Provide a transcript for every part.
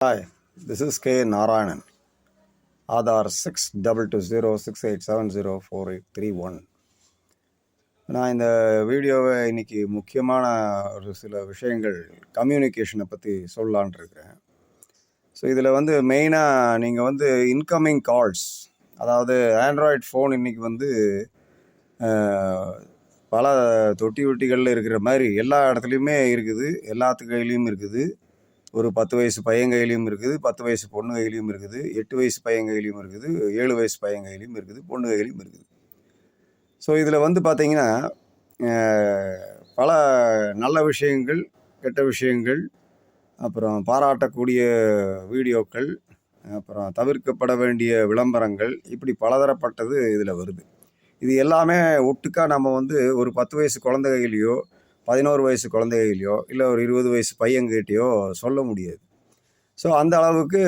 Hi, this is K. Narayanan. Aadhaar 622068704831. நான் இந்த வீடியோவை இன்னைக்கு முக்கியமான ஒரு சில விஷயங்கள் கம்யூனிகேஷனை பற்றி சொல்லலான் இருக்கிறேன். ஸோ இதில் மெயினாக நீங்கள் இன்கமிங் கால்ஸ், அதாவது ஆண்ட்ராய்டு ஃபோன் இன்றைக்கி பல தொட்டி ஒட்டிகளில் இருக்கிற மாதிரி எல்லா இடத்துலையுமே இருக்குது, எல்லாத்து கையிலையும் இருக்குது. ஒரு 10 வயசு பையன் கையிலையும் இருக்குது, 10 வயசு பொண்ணு கையிலையும் இருக்குது, 8 வயசு பையன் கையிலையும் இருக்குது, 7 வயசு பையன் கையிலையும் இருக்குது, பொண்ணு கையிலையும் இருக்குது. ஸோ இதில் பார்த்தீங்கன்னா பல நல்ல விஷயங்கள், கெட்ட விஷயங்கள், அப்புறம் பாராட்டக்கூடிய வீடியோக்கள், அப்புறம் தவிர்க்கப்பட வேண்டிய விளம்பரங்கள், இப்படி பலதரப்பட்டது இதில் வருது. இது எல்லாமே ஒட்டுக்கா நம்ம ஒரு 10 வயசு குழந்தை கையிலையோ 11 வயசு குழந்தைகளையோ இல்லை ஒரு 20 வயசு பையன்கிட்டையோ சொல்ல முடியாது. ஸோ அந்த அளவுக்கு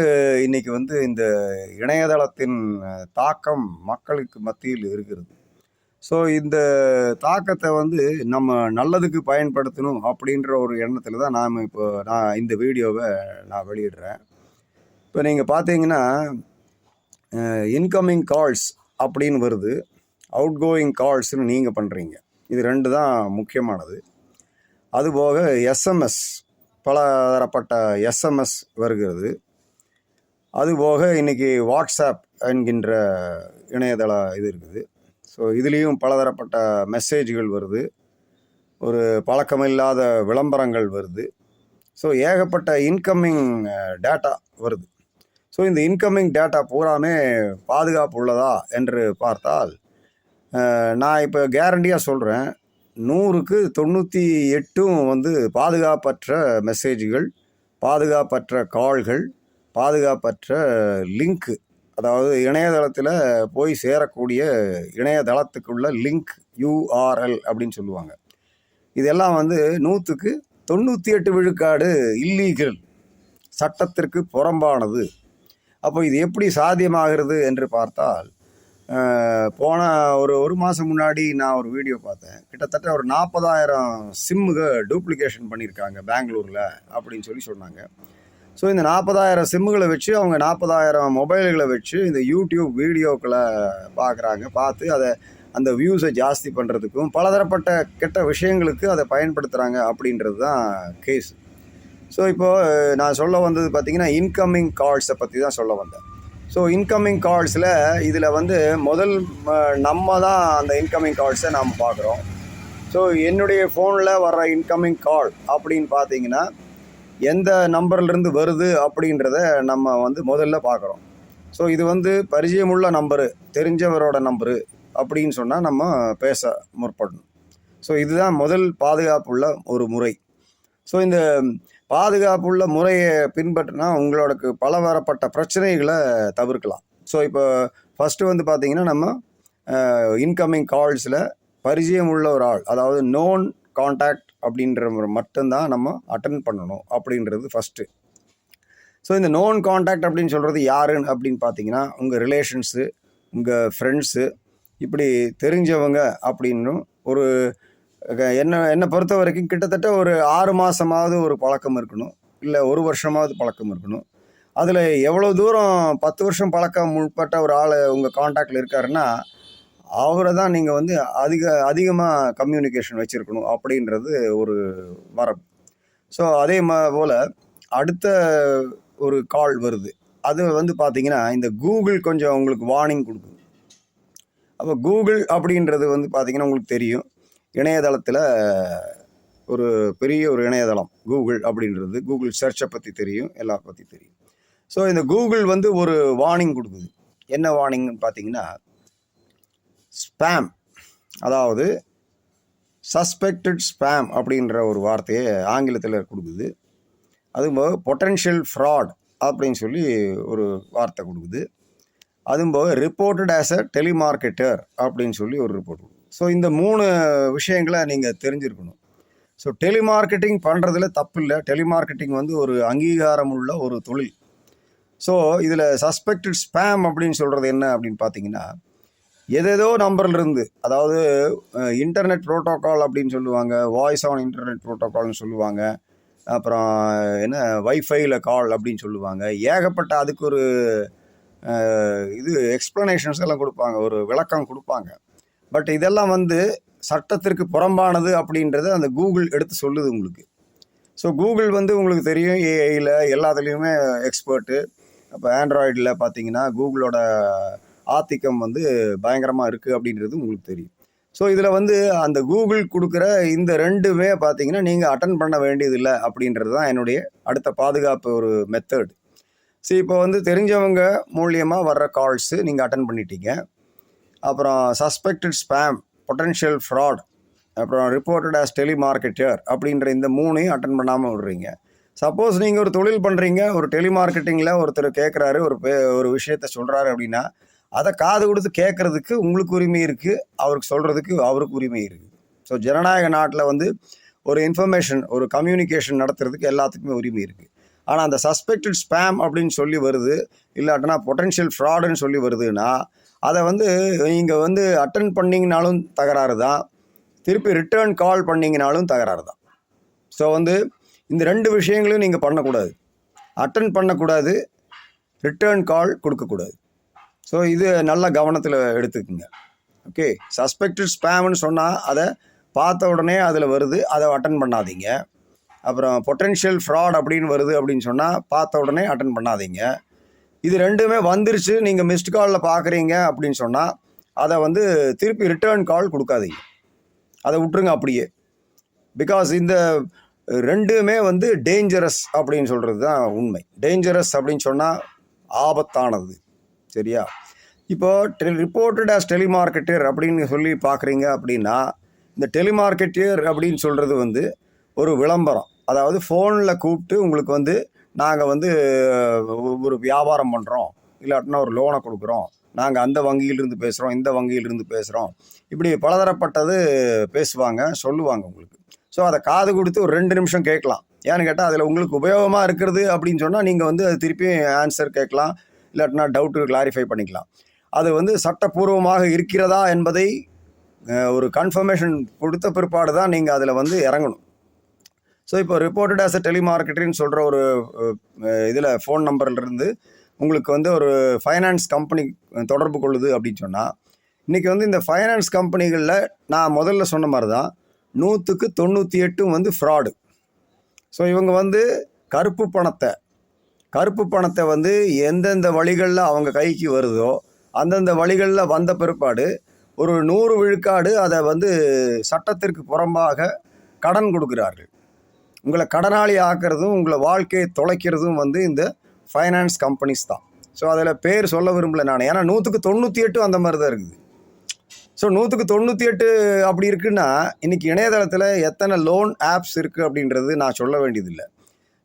இன்றைக்கி இந்த இணையதளத்தின் தாக்கம் மக்களுக்கு மத்தியில் இருக்கிறது. ஸோ இந்த தாக்கத்தை நம்ம நல்லதுக்கு பயன்படுத்தணும் அப்படின்ற ஒரு எண்ணத்தில் தான் நான் இந்த வீடியோவை வெளியிடுறேன். இப்போ நீங்கள் பார்த்தீங்கன்னா இன்கமிங் கால்ஸ் அப்படின்னு வருது, அவுட் கோயிங் கால்ஸ்னு நீங்கள் பண்ணுறீங்க. இது ரெண்டு தான் முக்கியமானது. அதுபோக எஸ்எம்எஸ், பலதரப்பட்ட எஸ்எம்எஸ் வருகிறது. அதுபோக இன்றைக்கி வாட்ஸ்அப் என்கின்ற இணையதள இது இருக்குது. ஸோ இதுலேயும் பலதரப்பட்ட மெசேஜ்கள் வருது, ஒரு பழக்கமில்லாத விளம்பரங்கள் வருது. ஸோ ஏகப்பட்ட இன்கமிங் டேட்டா வருது. ஸோ இந்த இன்கமிங் டேட்டா பூராமே பாதுகாப்பு உள்ளதா என்று பார்த்தால் நான் இப்போ கேரண்டியாக சொல்கிறேன், 100க்கு 98 பாதுகாப்பற்ற மெசேஜ்கள், பாதுகாப்பற்ற கால்கள், பாதுகாப்பற்ற லிங்க்கு, அதாவது இணையதளத்தில் போய் சேரக்கூடிய இணையதளத்துக்குள்ள லிங்க், URL அப்படின்னு சொல்லுவாங்க. இதெல்லாம் 100க்கு 98 விழுக்காடு இல்லீகல், சட்டத்திற்கு புறம்பானது. அப்போ இது எப்படி சாத்தியமாகிறது என்று பார்த்தால், போன ஒரு மாதம் முன்னாடி நான் ஒரு வீடியோ பார்த்தேன். கிட்டத்தட்ட ஒரு 40,000 சிம்முக டூப்ளிகேஷன் பண்ணியிருக்காங்க பெங்களூரில் அப்படின்னு சொன்னாங்க. ஸோ இந்த 40,000 சிம்முகளை வச்சு அவங்க 40,000 மொபைல்களை வச்சு இந்த யூடியூப் வீடியோக்களை பார்த்து அதை அந்த வியூஸை ஜாஸ்தி பண்ணுறதுக்கும் பலதரப்பட்ட கெட்ட விஷயங்களுக்கு அதை பயன்படுத்துகிறாங்க அப்படின்றது தான் கேஸ். ஸோ இப்போது நான் சொல்ல வந்தது பார்த்திங்கன்னா இன்கமிங் கால்ஸை பற்றி தான் சொல்ல வந்தேன். ஸோ இன்கமிங் கால்ஸில் இதில் முதல் நம்ம தான் அந்த இன்கமிங் கால்ஸை நாம் பார்க்குறோம். ஸோ என்னுடைய ஃபோனில் வர்ற இன்கமிங் கால் அப்படின்னு பார்த்தீங்கன்னா எந்த நம்பர்லேருந்து வருது அப்படின்றத நம்ம முதல்ல பார்க்குறோம். ஸோ இது பரிச்சயமுள்ள நம்பரு, தெரிஞ்சவரோட நம்பரு அப்படின்னு சொன்னால் நம்ம பேச முற்படணும். ஸோ இதுதான் முதல் பாதுகாப்புள்ள ஒரு முறை. ஸோ இந்த பாதுகாப்புள்ள முறையை பின்பற்றினா உங்களோடக்கு பலதரப்பட்ட பிரச்சனைகளை தவிர்க்கலாம். ஸோ இப்போ ஃபஸ்ட்டு பார்த்தீங்கன்னா நம்ம இன்கமிங் கால்ஸில் பரிச்சயம் உள்ள ஒரு ஆள், அதாவது நோன் கான்டாக்ட் அப்படின்ற மட்டும்தான் நம்ம அட்டன் பண்ணணும் அப்படின்றது ஃபஸ்ட்டு. ஸோ இந்த நோன் கான்டாக்ட் அப்படின்னு சொல்கிறது யாருன்னு அப்படின்னு பார்த்தீங்கன்னா உங்கள் ரிலேஷன்ஸு, உங்கள் ஃப்ரெண்ட்ஸு, இப்படி தெரிஞ்சவங்க அப்படின்னும் ஒரு என்னை பொறுத்த வரைக்கும் கிட்டத்தட்ட ஒரு 6 மாதமாவது ஒரு பழக்கம் இருக்கணும், இல்லை 1 வருஷமாவது பழக்கம் இருக்கணும். அதில் எவ்வளோ தூரம் 10 வருஷம் பழக்கம் உட்பட்ட ஒரு ஆள் உங்கள் கான்டாக்டில் இருக்காருன்னா அவரை தான் நீங்கள் அதிகமாக கம்யூனிகேஷன் வச்சுருக்கணும் அப்படின்றது ஒரு மரபு. ஸோ அதே போல் அடுத்த ஒரு கால் வருது, அது பார்த்திங்கன்னா இந்த கூகுள் கொஞ்சம் உங்களுக்கு வார்னிங் கொடுக்குது. அப்போ கூகுள் அப்படின்றது பார்த்திங்கன்னா உங்களுக்கு தெரியும், இணையதளத்தில் ஒரு பெரிய ஒரு இணையதளம் கூகுள் அப்படின்றது. கூகுள் சர்ச்சை பற்றி தெரியும், எல்லா பற்றி தெரியும். ஸோ இந்த கூகுள் ஒரு வார்னிங் கொடுக்குது. என்ன வார்னிங்னு பார்த்தீங்கன்னா ஸ்பேம், அதாவது சஸ்பெக்டட் ஸ்பேம் அப்படின்ற ஒரு வார்த்தையை ஆங்கிலத்தில் கொடுக்குது. அதுபோக பொட்டென்ஷியல் ஃப்ராட் அப்படின்னு சொல்லி ஒரு வார்த்தை கொடுக்குது. அதுபோக ரிப்போர்ட்டட் ஆஸ் அ டெலிமார்க்கெட்டர் அப்படின்னு சொல்லி ஒரு ரிப்போர்ட் கொடுக்குது. ஸோ இந்த 3 விஷயங்களை நீங்கள் தெரிஞ்சிருக்கணும். ஸோ டெலிமார்க்கெட்டிங் பண்ணுறதுல தப்பு இல்லை. டெலிமார்க்கெட்டிங் ஒரு அங்கீகாரம் உள்ள ஒரு தொழில். ஸோ இதில் சஸ்பெக்டட் ஸ்பேம் அப்படின்னு சொல்கிறது என்ன அப்படின்னு பார்த்தீங்கன்னா, ஏதேதோ நம்பர்லேருந்து, அதாவது இன்டர்நெட் ப்ரோட்டோக்கால் அப்படின்னு சொல்லுவாங்க, வாய்ஸ் ஆன் இன்டர்நெட் ப்ரோட்டோக்கால்னு சொல்லுவாங்க, அப்புறம் என்ன வைஃபைல கால் அப்படின்னு சொல்லுவாங்க. ஏகப்பட்ட அதுக்கு ஒரு இது எக்ஸ்ப்ளனேஷன்ஸ் எல்லாம் கொடுப்பாங்க, ஒரு விளக்கம் கொடுப்பாங்க. பட் இதெல்லாம் வந்து சட்டத்திற்கு புறம்பானது அப்படின்றத அந்த கூகுள் எடுத்து சொல்லுது உங்களுக்கு. ஸோ கூகுள் வந்து உங்களுக்கு தெரியும், ஏஐயில் எல்லாத்துலேயுமே எக்ஸ்பர்ட்டு. அப்போ ஆண்ட்ராய்டில் பார்த்தீங்கன்னா கூகுளோட ஆதிக்கம் வந்து பயங்கரமாக இருக்குது அப்படின்றது உங்களுக்கு தெரியும். ஸோ இதில் வந்து அந்த கூகுள் கொடுக்குற இந்த ரெண்டுமே பார்த்தீங்கன்னா நீங்கள் அட்டன் பண்ண வேண்டியதில்லை அப்படின்றது தான் என்னுடைய அடுத்த பாதுகாப்பு ஒரு மெத்தட். சரி, இப்போ வந்து தெரிஞ்சவங்க மூலியமாக வர்ற கால்ஸு நீங்கள் அட்டன் பண்ணிட்டீங்க. அப்புறம் சஸ்பெக்டட் ஸ்பேம், பொட்டன்ஷியல் ஃப்ராட், அப்புறம் ரிப்போர்ட்டட் ஆஸ் டெலிமார்க்கெட்டர் அப்படின்ற இந்த மூணையும் அட்டன் பண்ணாமல் விடுறீங்க. சப்போஸ் நீங்கள் ஒரு தொழில் பண்ணுறீங்க, ஒரு டெலிமார்க்கெட்டிங்கில் ஒருத்தர் கேட்குறாரு, ஒரு விஷயத்த சொல்கிறாரு அப்படின்னா அதை காது கொடுத்து கேட்குறதுக்கு உங்களுக்கு உரிமை இருக்குது, அவருக்கு சொல்கிறதுக்கு அவருக்கு உரிமை இருக்குது. ஸோ ஜனநாயக நாட்டில் வந்து ஒரு இன்ஃபர்மேஷன், ஒரு கம்யூனிகேஷன் நடத்துறதுக்கு எல்லாத்துக்குமே உரிமை இருக்குது. ஆனால் அந்த சஸ்பெக்டட் ஸ்பேம் அப்படின்னு சொல்லி வருது, இல்லாட்டினா பொட்டன்ஷியல் ஃப்ராடுன்னு சொல்லி வருதுன்னா அதை வந்து நீங்கள் வந்து அட்டன் பண்ணிங்கனாலும் தகராறு தான், திருப்பி ரிட்டர்ன் கால் பண்ணிங்கனாலும் தகராறு தான். ஸோ வந்து இந்த ரெண்டு விஷயங்களையும் நீங்கள் பண்ணக்கூடாது. அட்டன் பண்ணக்கூடாது, ரிட்டர்ன் கால் கொடுக்கக்கூடாது. ஸோ இது நல்ல கவனத்தில் எடுத்துக்குங்க. ஓகே, சஸ்பெக்டட் ஸ்பேம்னு சொன்னால் அதை பார்த்த உடனே அதில் வருது, அதை அட்டன் பண்ணாதீங்க. அப்புறம் பொட்டன்ஷியல் ஃப்ராட் அப்படின்னு வருது அப்படின்னு சொன்னால் பார்த்த உடனே அட்டன் பண்ணாதீங்க. இது ரெண்டுமே வந்துருச்சு, நீங்கள் மிஸ்டு காலில் பார்க்குறீங்க அப்படின்னு சொன்னால் அதை வந்து திருப்பி ரிட்டர்ன் கால் கொடுக்காதீங்க, அதை விட்டுருங்க அப்படியே. பிகாஸ் இந்த ரெண்டுமே வந்து டேஞ்சரஸ் அப்படின்னு சொல்கிறது தான் உண்மை. டேஞ்சரஸ் அப்படின்னு சொன்னால் ஆபத்தானது, சரியா? இப்போது ரிப்போர்ட்டட் ஆஸ் டெலிமார்க்கெட்டர் அப்படின்னு சொல்லி பார்க்குறீங்க அப்படின்னா, இந்த டெலிமார்க்கெட்டர் அப்படின்னு சொல்கிறது வந்து ஒரு விளம்பரம். அதாவது ஃபோனில் கூப்பிட்டு உங்களுக்கு வந்து நாங்கள் வந்து ஒரு வியாபாரம் பண்ணுறோம், இல்லாட்டினா ஒரு லோனை கொடுக்குறோம், நாங்கள் அந்த வங்கியிலிருந்து பேசுகிறோம், இந்த வங்கியிலிருந்து பேசுகிறோம், இப்படி பலதரப்பட்டது பேசுவாங்க, சொல்லுவாங்க உங்களுக்கு. ஸோ அதை காது கொடுத்து ஒரு 2 நிமிஷம் கேட்கலாம். ஏன்னு கேட்டால் அதில் உங்களுக்கு உபயோகமாக இருக்கிறது அப்படின்னு சொன்னால் நீங்கள் வந்து அது திருப்பி ஆன்சர் கேட்கலாம், இல்லாட்டினா டவுட்டு கிளாரிஃபை பண்ணிக்கலாம். அது வந்து சட்டப்பூர்வமாக இருக்கிறதா என்பதை ஒரு கன்ஃபர்மேஷன் கொடுத்த பிற்பாடு தான் நீங்கள் அதில் வந்து இறங்கணும். ஸோ இப்போ ரிப்போர்ட்டட் ஆஸ் அ டெலிமார்க்கெட்டர்னு சொல்கிற ஒரு இதில் ஃபோன் நம்பர்லேருந்து உங்களுக்கு வந்து ஒரு ஃபைனான்ஸ் கம்பெனி தொடர்பு கொள்ளுது அப்படின்னு சொன்னால், இன்றைக்கி வந்து இந்த ஃபைனான்ஸ் கம்பெனிகளில் நான் முதல்ல சொன்ன மாதிரி தான் 100க்கு 98 வந்து ஃப்ராடு. ஸோ இவங்க வந்து கருப்பு பணத்தை வந்து எந்தெந்த வழிகளில் அவங்க கைக்கு வருதோ அந்தந்த வழிகளில் வந்த பிற்பாடு ஒரு 100 விழுக்காடு அதை வந்து சட்டத்திற்கு புறம்பாக கடன் கொடுக்குறார்கள். உங்களை கடனாளி ஆக்கிறதும் உங்களை வாழ்க்கையை தொலைக்கிறதும் வந்து இந்த ஃபைனான்ஸ் கம்பெனிஸ் தான். ஸோ அதில் பேர் சொல்ல விரும்பலை நான், ஏன்னா 100க்கு 98 அந்த மாதிரி தான் இருக்குது. ஸோ 100க்கு 98 அப்படி இருக்குன்னா இன்றைக்கி இணையதளத்தில் எத்தனை லோன் ஆப்ஸ் இருக்குது அப்படின்றது நான் சொல்ல வேண்டியதில்லை.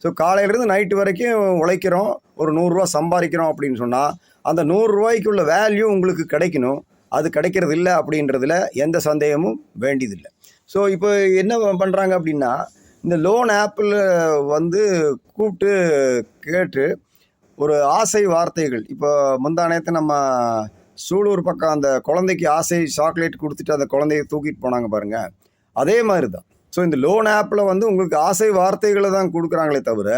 ஸோ காலையிலேருந்து நைட்டு வரைக்கும் உழைக்கிறோம், ஒரு 100 ரூபா சம்பாதிக்கிறோம் அப்படின்னு சொன்னால் அந்த 100 ரூபாய்க்குள்ள வேல்யூ உங்களுக்கு கிடைக்கணும். அது கிடைக்கிறது இல்லை அப்படின்றதுல எந்த சந்தேகமும் வேண்டியதில்லை. ஸோ இப்போ என்ன பண்ணுறாங்க அப்படின்னா, இந்த லோன் ஆப்பில் வந்து கூப்பிட்டு கேட்டு ஒரு ஆசை வார்த்தைகள். இப்போ முந்தானேத்து நம்ம சூலூர் பக்கம் அந்த குழந்தைக்கு ஆசை சாக்லேட் கொடுத்துட்டு அந்த குழந்தைய தூக்கிட்டு போனாங்க பாருங்கள், அதே மாதிரி தான். ஸோ இந்த லோன் ஆப்பில் வந்து உங்களுக்கு ஆசை வார்த்தைகளை தான் கொடுக்குறாங்களே தவிர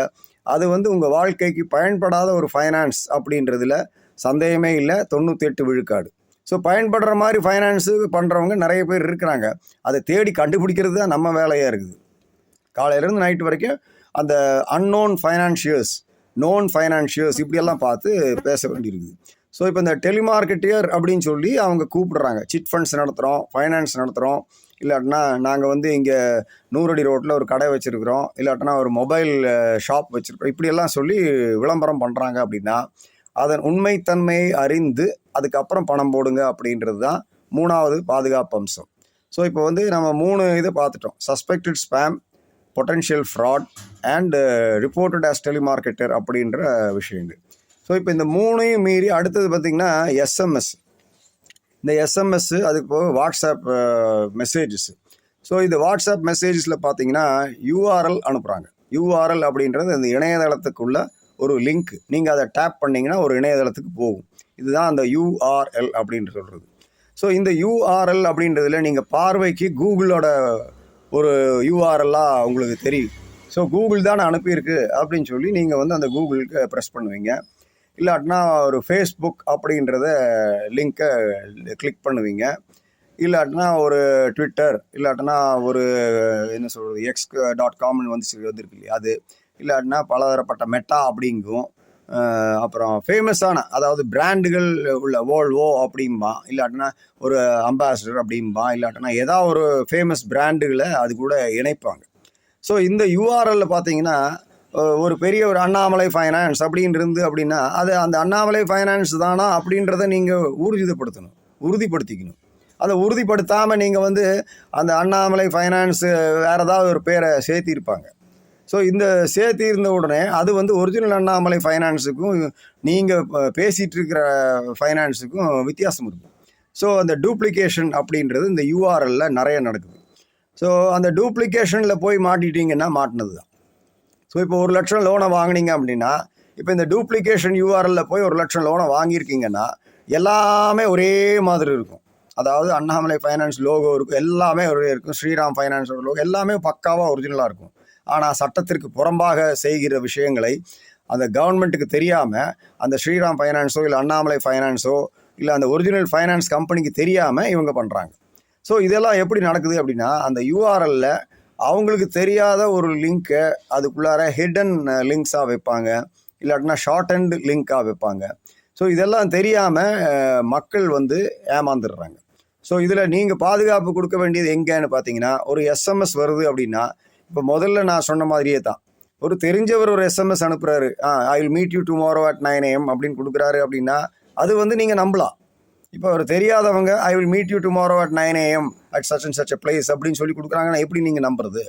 அது வந்து உங்கள் வாழ்க்கைக்கு பயன்படாத ஒரு ஃபைனான்ஸ் அப்படின்றதுல சந்தேகமே இல்லை, 98 விழுக்காடு. ஸோ பயன்படுற மாதிரி ஃபைனான்ஸு பண்ணுறவங்க நிறைய பேர் இருக்கிறாங்க. அதை தேடி கண்டுபிடிக்கிறது தான் நம்ம வேலையாக இருக்குது. காலையிலேருந்து நைட்டு வரைக்கும் அந்த அன்னோன் ஃபைனான்ஷியர்ஸ், நோன் ஃபைனான்ஷியர்ஸ் இப்படியெல்லாம் பார்த்து பேச வேண்டியிருக்குது. ஸோ இப்போ இந்த டெலிமார்க்கெட்டியர் அப்படின்னு சொல்லி அவங்க கூப்பிடுறாங்க. சிட் ஃபண்ட்ஸ் நடத்துகிறோம், ஃபைனான்ஸ் நடத்துகிறோம், இல்லாட்டினா நாங்கள் வந்து இங்கே 100 அடி ரோட்டில் ஒரு கடை வச்சுருக்குறோம், இல்லாட்டினா ஒரு மொபைல் ஷாப் வச்சுருக்கோம், இப்படியெல்லாம் சொல்லி விளம்பரம் பண்ணுறாங்க அப்படின்னா அதன் உண்மைத்தன்மையை அறிந்து அதுக்கப்புறம் பணம் போடுங்க அப்படின்றது தான் 3வது பாதுகாப்பு அம்சம். ஸோ இப்போ வந்து நம்ம 3 இதை பார்த்துட்டோம்: suspected spam, potential fraud and reported as டெலிமார்க்கெட்டர் அப்படின்ற விஷயங்கள். ஸோ இப்போ இந்த 3ஐயும் மீறி அடுத்தது பார்த்திங்கன்னா எஸ்எம்எஸ். இந்த எஸ்எம்எஸ் அதுக்கு போக வாட்ஸ்அப் மெசேஜஸ். ஸோ இந்த வாட்ஸ்அப் மெசேஜஸில் பார்த்தீங்கன்னா யூஆர்எல் அனுப்புகிறாங்க. யூஆர்எல் அப்படின்றது அந்த இணையதளத்துக்குள்ள ஒரு லிங்க். நீங்கள் அதை டேப் பண்ணிங்கன்னா ஒரு இணையதளத்துக்கு போகும். இதுதான் அந்த யூஆர்எல் அப்படின்னு சொல்கிறது. ஸோ இந்த யூஆர்எல் அப்படின்றதுல நீங்கள் பார்வைக்கு கூகுளோட ஒரு யூஆர்எல்லாக உங்களுக்கு தெரியும். ஸோ கூகுள் தானே அனுப்பியிருக்கு அப்படின்னு சொல்லி நீங்கள் வந்து அந்த கூகுளுக்கு ப்ரெஸ் பண்ணுவீங்க. இல்லாட்டினா ஒரு ஃபேஸ்புக் அப்படின்றத லிங்க்கை கிளிக் பண்ணுவீங்க. இல்லாட்டினா ஒரு ட்விட்டர், இல்லாட்டினா ஒரு என்ன சொல்கிறது x.comனு வந்துருக்கு இல்லையா அது, இல்லாட்டினா பலதரப்பட்ட மெட்டா அப்படிங்கும். அப்புறம் ஃபேமஸான அதாவது பிராண்டுகள் உள்ள வோல்வோ அப்படிம்பா, இல்லாட்டினா ஒரு அம்பாசிடர் அப்படிம்பா, இல்லாட்டினா ஏதாவது ஒரு ஃபேமஸ் பிராண்டுகளை அது கூட இணைப்பாங்க. ஸோ இந்த யூஆர்எல்ல பார்த்தீங்கன்னா ஒரு பெரிய ஒரு அண்ணாமலை ஃபைனான்ஸ் அப்படின்னு இருந்து அப்படின்னா அது அந்த அண்ணாமலை ஃபைனான்ஸ் தானா அப்படின்றத நீங்கள் உறுதிப்படுத்திக்கணும். அதை உறுதிப்படுத்தாமல் நீங்கள் வந்து அந்த அண்ணாமலை ஃபைனான்ஸு வேறு ஏதாவது ஒரு பேரை சேர்த்திருப்பாங்க. ஸோ இந்த சேர்த்திருந்த உடனே அது வந்து ஒரிஜினல் அண்ணாமலை ஃபைனான்ஸுக்கும் நீங்கள் பேசிகிட்டு இருக்கிற ஃபைனான்ஸுக்கும் வித்தியாசம் இருக்கும். ஸோ அந்த டூப்ளிகேஷன் அப்படின்றது இந்த யூஆர்எல்ல நிறைய நடக்குது. ஸோ அந்த டூப்ளிகேஷனில் போய் மாட்டிட்டீங்கன்னா மாட்டினது தான். ஸோ இப்போ 1 லட்சம் லோனை வாங்கினீங்க அப்படின்னா, இப்போ இந்த டூப்ளிகேஷன் யூஆர்எல்ல போய் 1 லட்சம் லோனை வாங்கியிருக்கீங்கன்னா எல்லாமே ஒரே மாதிரி இருக்கும். அதாவது அண்ணாமலை ஃபைனான்ஸ் லோகோ இருக்கும், எல்லாமே ஒரே இருக்கும். ஸ்ரீராம் ஃபைனான்ஸோட லோகோ எல்லாமே பக்காவாக ஒரிஜினலாக இருக்கும். ஆனால் சட்டத்திற்கு புறம்பாக செய்கிற விஷயங்களை அந்த கவர்மெண்ட்டுக்கு தெரியாமல் அந்த ஸ்ரீராம் ஃபைனான்ஸோ இல்லை அண்ணாமலை ஃபைனான்ஸோ இல்லை அந்த ஒரிஜினல் ஃபைனான்ஸ் கம்பெனிக்கு தெரியாமல் இவங்க பண்ணுறாங்க. ஸோ இதெல்லாம் எப்படி நடக்குது அப்படின்னா, அந்த யூஆர்எல்ல அவங்களுக்கு தெரியாத ஒரு லிங்க்கை அதுக்குள்ளார ஹிடன் லிங்க்ஸாக வைப்பாங்க, இல்லாட்டினா ஷார்ட் அண்ட் லிங்காக வைப்பாங்க. ஸோ இதெல்லாம் தெரியாமல் மக்கள் வந்து ஏமாந்துடுறாங்க. ஸோ இதில் நீங்கள் பாதுகாப்பு கொடுக்க வேண்டியது எங்கேன்னு பார்த்தீங்கன்னா, ஒரு எஸ்எம்எஸ் வருது அப்படின்னா, இப்போ முதல்ல நான் சொன்ன மாதிரியே தான், ஒரு தெரிஞ்சவர் ஒரு எஸ்எம்எஸ் அனுப்புகிறாரு, I will meet you tomorrow at 9 AM அப்படின்னு கொடுக்குறாரு அப்படின்னா அது வந்து நீங்கள் நம்பலாம். இப்போ ஒரு தெரியாதவங்க ஐ will meet you tomorrow at 9 AM at such and such a place அப்படின்னு சொல்லி கொடுக்குறாங்கன்னா எப்படி நீங்கள் நம்புறது?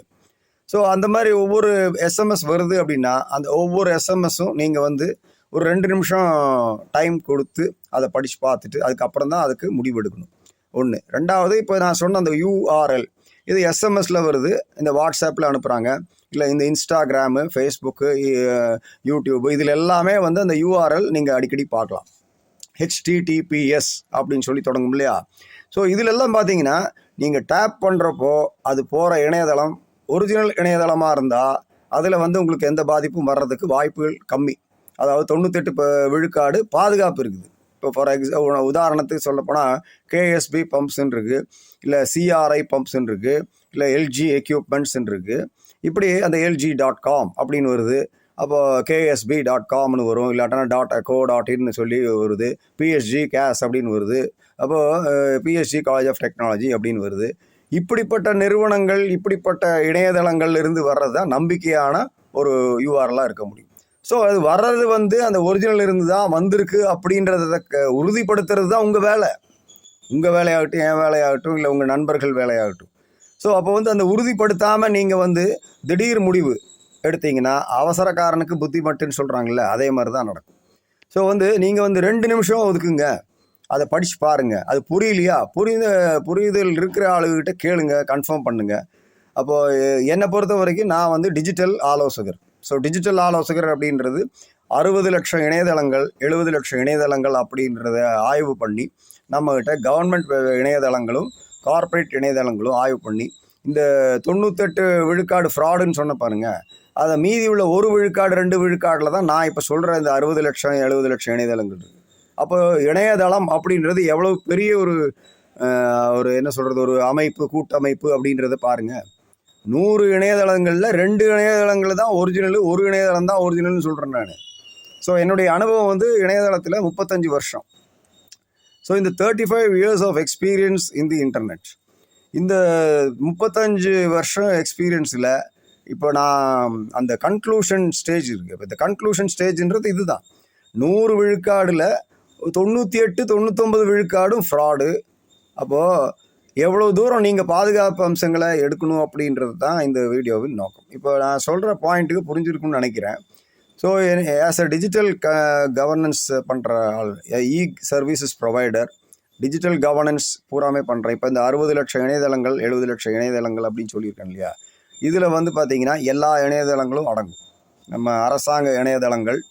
ஸோ அந்த மாதிரி ஒவ்வொரு எஸ்எம்எஸ் வருது அப்படின்னா அந்த ஒவ்வொரு எஸ்எம்எஸும் நீங்கள் வந்து ஒரு 2 நிமிஷம் டைம் கொடுத்து அதை படித்து பார்த்துட்டு அதுக்கப்புறம் தான் அதுக்கு முடிவெடுக்கணும். ஒன்று. ரெண்டாவது, இப்போ நான் சொன்ன அந்த யூஆர்எல் இது எஸ்எம்எஸில் வருது, இந்த வாட்ஸ்அப்பில் அனுப்புகிறாங்க, இல்லை இந்த இன்ஸ்டாகிராமு, ஃபேஸ்புக்கு, யூடியூப்பு இதில் எல்லாமே வந்து அந்த யூஆர்எல் நீங்கள் அடிக்கடி பார்க்கலாம். HTTPS அப்படின்னு சொல்லி தொடங்கும் இல்லையா? ஸோ இதிலெல்லாம் பார்த்தீங்கன்னா நீங்கள் டேப் பண்ணுறப்போ அது போகிற இணையதளம் ஒரிஜினல் இணையதளமாக இருந்தால் அதில் வந்து உங்களுக்கு எந்த பாதிப்பும் வர்றதுக்கு வாய்ப்புகள் கம்மி. அதாவது 98 விழுக்காடு பாதுகாப்பு இருக்குது. இப்போ ஃபார் உதாரணத்துக்கு சொல்லப்போனால் கேஎஸ்பி பம்ப்ஸ்ன்னு இருக்குது, இல்லை சிஆர்ஐ பம்ப்ஸ்ன்னு இருக்குது, இல்லை எல்ஜி எக்யூப்மெண்ட்ஸ்ன்னு இருக்குது. இப்படி அந்த LG.com அப்படின்னு வருது, அப்போது KSB.comனு வரும், இல்லாட்டனா .co.in சொல்லி வருது, PSG கேஸ் அப்படின்னு வருது, அப்போது PSG காலேஜ் ஆஃப் டெக்னாலஜி அப்படின்னு வருது. இப்படிப்பட்ட நிறுவனங்கள் இப்படிப்பட்ட இணையதளங்கள் இருந்து வர்றது தான் நம்பிக்கையான ஒரு யூஆர்எல்லாக இருக்க முடியும். ஸோ அது வர்றது வந்து அந்த ஒரிஜினல் இருந்து தான் வந்திருக்கு அப்படின்றத உறுதிப்படுத்துறது தான் உங்கள் வேலையாகட்டும், என் வேலையாகட்டும், இல்லை உங்கள் நண்பர்கள் வேலையாகட்டும். ஸோ அப்போ வந்து அந்த உறுதிப்படுத்தாமல் நீங்கள் வந்து திடீர் முடிவு எடுத்தீங்கன்னா அவசரக்காரனுக்கு புத்தி மட்டுன்னு சொல்கிறாங்கல்ல, அதே மாதிரி தான் நடக்கும். ஸோ வந்து நீங்கள் வந்து 2 நிமிஷம் ஒதுக்குங்க, அதை படித்து பாருங்கள். அது புரியலையா, புரிதல் இருக்கிற ஆளுகிட்ட கேளுங்க, கன்ஃபார்ம் பண்ணுங்கள். அப்போது என்னை பொறுத்த வரைக்கும் நான் வந்து டிஜிட்டல் ஆலோசகர். ஸோ டிஜிட்டல் ஆலோசகர் அப்படின்றது 60 லட்சம் இணையதளங்கள் 70 லட்சம் இணையதளங்கள் அப்படின்றத ஆய்வு பண்ணி நம்மகிட்ட கவர்மெண்ட் இணையதளங்களும் கார்ப்பரேட் இணையதளங்களும் ஆய்வு பண்ணி இந்த 98 விழுக்காடு ஃப்ராடுன்னு சொன்ன பாருங்கள், அதை மீதி உள்ள 1 விழுக்காடு 2 விழுக்காடில் தான் நான் இப்போ சொல்கிற இந்த 60 லட்சம் 70 லட்சம் இணையதளங்கள் இருக்குது. அப்போ இணையதளம் அப்படின்றது எவ்வளோ பெரிய ஒரு என்ன சொல்கிறது ஒரு அமைப்பு, கூட்டமைப்பு அப்படின்றத பாருங்கள். 100 இணையதளங்களில் 2 இணையதளங்கள் தான் ஒரிஜினல், 1 இணையதளம் தான் ஒரிஜினல்னு சொல்கிறேன் நான். ஸோ என்னுடைய அனுபவம் வந்து இணையதளத்தில் 35 வருஷம். ஸோ இந்த 35 years of experience in the internet. இந்த 35 வருஷம் எக்ஸ்பீரியன்ஸில் இப்போ நான் அந்த கன்க்ளூஷன் ஸ்டேஜ் இருக்குது. இப்போ இந்த கன்க்ளூஷன் ஸ்டேஜ்ன்றது இதுதான். 100 விழுக்காடில் 98 99 விழுக்காடும் ஃப்ராடு. அப்போது எவ்வளோ தூரம் நீங்கள் பாதுகாப்பு அம்சங்களை எடுக்கணும் அப்படின்றது தான் இந்த வீடியோவின் நோக்கம். இப்போ நான் சொல்கிற பாயிண்ட்டுக்கு புரிஞ்சிருக்குன்னு நினைக்கிறேன். So as a digital governance பண்ணுற ஆள், சர்வீசஸ் ப்ரொவைடர், டிஜிட்டல் கவர்னன்ஸ் பூராமே பண்ணுறேன். இப்போ இந்த 60 லட்சம் இணையதளங்கள் 70 லட்சம் இணையதளங்கள் அப்படின்னு சொல்லியிருக்கேன் இல்லையா, இதில் வந்து பார்த்திங்கன்னா எல்லா இணையதளங்களும் அடங்கும். நம்ம அரசாங்க இணையதளங்கள்,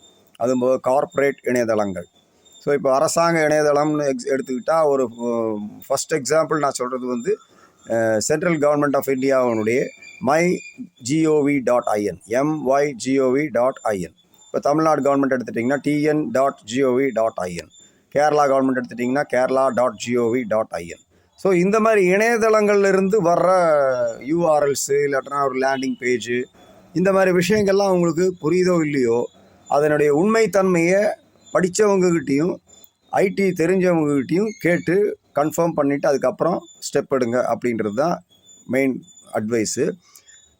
அதுபோக கார்ப்பரேட் இணையதளங்கள். ஸோ இப்போ அரசாங்க இணையதளம்னு எடுத்துக்கிட்டால் ஒரு ஃபஸ்ட் எக்ஸாம்பிள் நான் சொல்கிறது வந்து சென்ட்ரல் கவர்மெண்ட் ஆஃப் இந்தியாவுடைய mygov.in, mygov.in. இப்போ தமிழ்நாடு கவர்மெண்ட் எடுத்துட்டிங்கன்னா tn.gov.in, கேரளா கவர்மெண்ட் எடுத்துட்டிங்கன்னா kerala.gov.in. ஸோ இந்த மாதிரி இணையதளங்கள்லேருந்து வர்ற யூஆர்எல்ஸு இல்லாட்டினா ஒரு லேண்டிங் பேஜு, இந்த மாதிரி விஷயங்கள்லாம் உங்களுக்கு புரியுதோ இல்லையோ, அதனுடைய உண்மைத்தன்மையை படித்தவங்ககிட்டையும் ஐடி தெரிஞ்சவங்ககிட்டையும் கேட்டு கன்ஃபார்ம் பண்ணிவிட்டு அதுக்கப்புறம் ஸ்டெப் எடுங்க அப்படின்றது தான் மெயின் அட்வைஸு.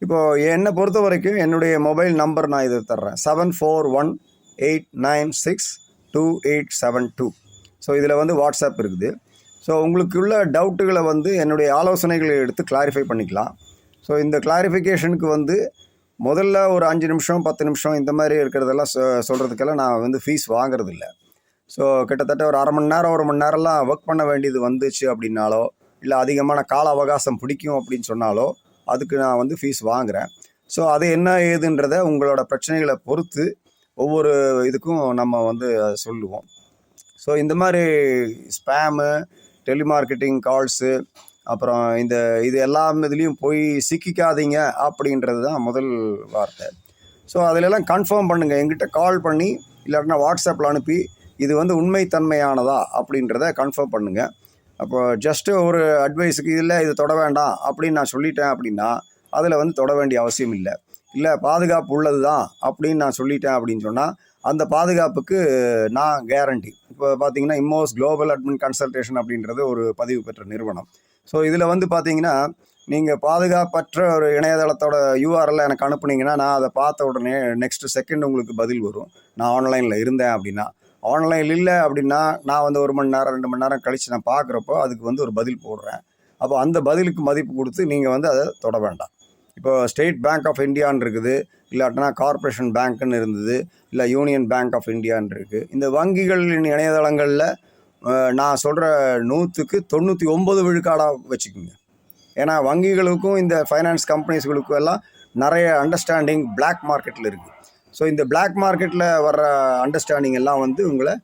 இப்போது என்னை பொறுத்த வரைக்கும் என்னுடைய மொபைல் நம்பர் நான் இதை தர்றேன், 7418962872. ஸோ இதில் வந்து வாட்ஸ்அப் இருக்குது. ஸோ உங்களுக்குள்ள டவுட்டுகளை வந்து என்னுடைய ஆலோசனைகளை எடுத்து கிளாரிஃபை பண்ணிக்கலாம். ஸோ இந்த கிளாரிஃபிகேஷனுக்கு வந்து முதல்ல ஒரு 5 நிமிஷம் 10 நிமிஷம் இந்த மாதிரி இருக்கிறதெல்லாம் சொல்கிறதுக்கெல்லாம் நான் வந்து ஃபீஸ் வாங்குறதில்ல. ஸோ கிட்டத்தட்ட ஒரு அரை மணி நேரம் 1 மணி நேரம்லாம் ஒர்க் பண்ண வேண்டியது வந்துச்சு அப்படின்னாலோ, இல்லை அதிகமான கால அவகாசம் பிடிக்கும் அப்படின்னு சொன்னாலோ அதுக்கு நான் வந்து ஃபீஸ் வாங்குகிறேன். ஸோ அது என்ன ஏதுன்றத உங்களோட பிரச்சனைகளை பொறுத்து ஒவ்வொரு இதுக்கும் நம்ம வந்து சொல்லுவோம். ஸோ இந்த மாதிரி ஸ்பேமு, டெலிமார்க்கெட்டிங் கால்ஸு, அப்புறம் இது எல்லாம் இதுலேயும் போய் சிக்கிக்காதீங்க அப்படின்றது தான் முதல் வார்த்தை. ஸோ அதிலெல்லாம் கன்ஃபார்ம் பண்ணுங்கள், எங்கிட்ட கால் பண்ணி இல்லாட்டினா வாட்ஸ்அப்பில் அனுப்பி இது வந்து உண்மைத்தன்மையானதா அப்படின்றத கன்ஃபார்ம் பண்ணுங்கள். அப்போ ஜஸ்ட்டு ஒரு அட்வைஸுக்கு இது தொட வேண்டாம் அப்படின்னு நான் சொல்லிட்டேன் அப்படின்னா அதில் வந்து தொட வேண்டிய அவசியம் இல்லை. இல்லை பாதுகாப்பு உள்ளது தான் அப்படின்னு நான் சொல்லிட்டேன் அப்படின்னு சொன்னால் அந்த பாதுகாப்புக்கு நான் கேரண்டி. இப்போ பார்த்தீங்கன்னா இம்மோஸ் குளோபல் அட்மின் கன்சல்டேஷன் அப்படின்றது ஒரு பதிவு பெற்ற நிறுவனம். ஸோ இதில் வந்து பார்த்தீங்கன்னா நீங்கள் பாதுகாப்பற்ற ஒரு இணையதளத்தோட யூஆர்எல் எனக்கு அனுப்புனீங்கன்னா நான் அதை பார்த்த உடனே நெக்ஸ்ட்டு செகண்ட் உங்களுக்கு பதில் வரும். நான் ஆன்லைனில் இருந்தேன் அப்படின்னா. ஆன்லைன் இல்லை அப்படின்னா நான் வந்து 1 மணி நேரம் 2 மணி நேரம் கழித்து நான் பார்க்குறப்போ அதுக்கு வந்து ஒரு பதில் போடுறேன். அப்போ அந்த பதிலுக்கு மதிப்பு கொடுத்து நீங்கள் வந்து அதை தொட வேண்டாம். இப்போ ஸ்டேட் பேங்க் ஆஃப் இந்தியான்னு இருக்குது, இல்லாட்டினா கார்ப்பரேஷன் பேங்க்குன்னு இருந்தது, இல்லை யூனியன் பேங்க் ஆஃப் இந்தியான்னு இருக்குது. இந்த வங்கிகளின் இணையதளங்களில் நான் சொல்கிற 100க்கு 99 விழுக்காடாக வச்சுக்கோங்க. ஏன்னா வங்கிகளுக்கும் இந்த ஃபைனான்ஸ் கம்பெனிஸ்களுக்கும் எல்லாம் நிறைய அண்டர்ஸ்டாண்டிங் பிளாக் மார்க்கெட்டில் இருக்குது. ஸோ இந்த பிளாக் மார்க்கெட்டில் வர்ற அண்டர்ஸ்டாண்டிங் எல்லாம் வந்து உங்களை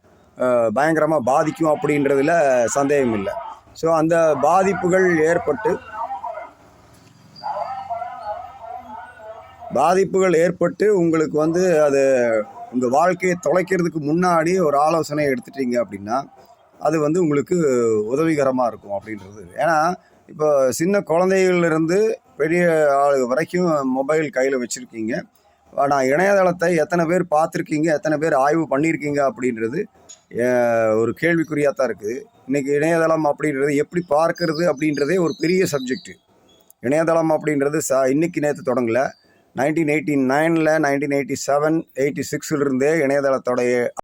பயங்கரமாக பாதிக்கும் அப்படின்றதுல சந்தேகம் இல்லை. ஸோ அந்த பாதிப்புகள் ஏற்பட்டு உங்களுக்கு வந்து அது உங்கள் வாழ்க்கையை தொலைக்கிறதுக்கு முன்னாடி ஒரு ஆலோசனை எடுத்துட்டீங்க அப்படின்னா அது வந்து உங்களுக்கு உதவிகரமாக இருக்கும் அப்படின்றது. ஏன்னா இப்போ சின்ன குழந்தைகள்லேருந்து பெரிய ஆள் வரைக்கும் மொபைல் கையில் வச்சுருக்கீங்க. ஆனால் இணையதளத்தை எத்தனை பேர் பார்த்துருக்கீங்க, எத்தனை பேர் ஆய்வு பண்ணியிருக்கீங்க அப்படின்றது ஒரு கேள்விக்குறியாக தான் இருக்குது. இன்றைக்கி இணையதளம் அப்படின்றது எப்படி பார்க்கறது அப்படின்றதே ஒரு பெரிய சப்ஜெக்டு. இணையதளம் அப்படின்றது இன்றைக்கி நேற்று தொடங்கலை. 1989, 1987, 86 இணையதளத்தோடைய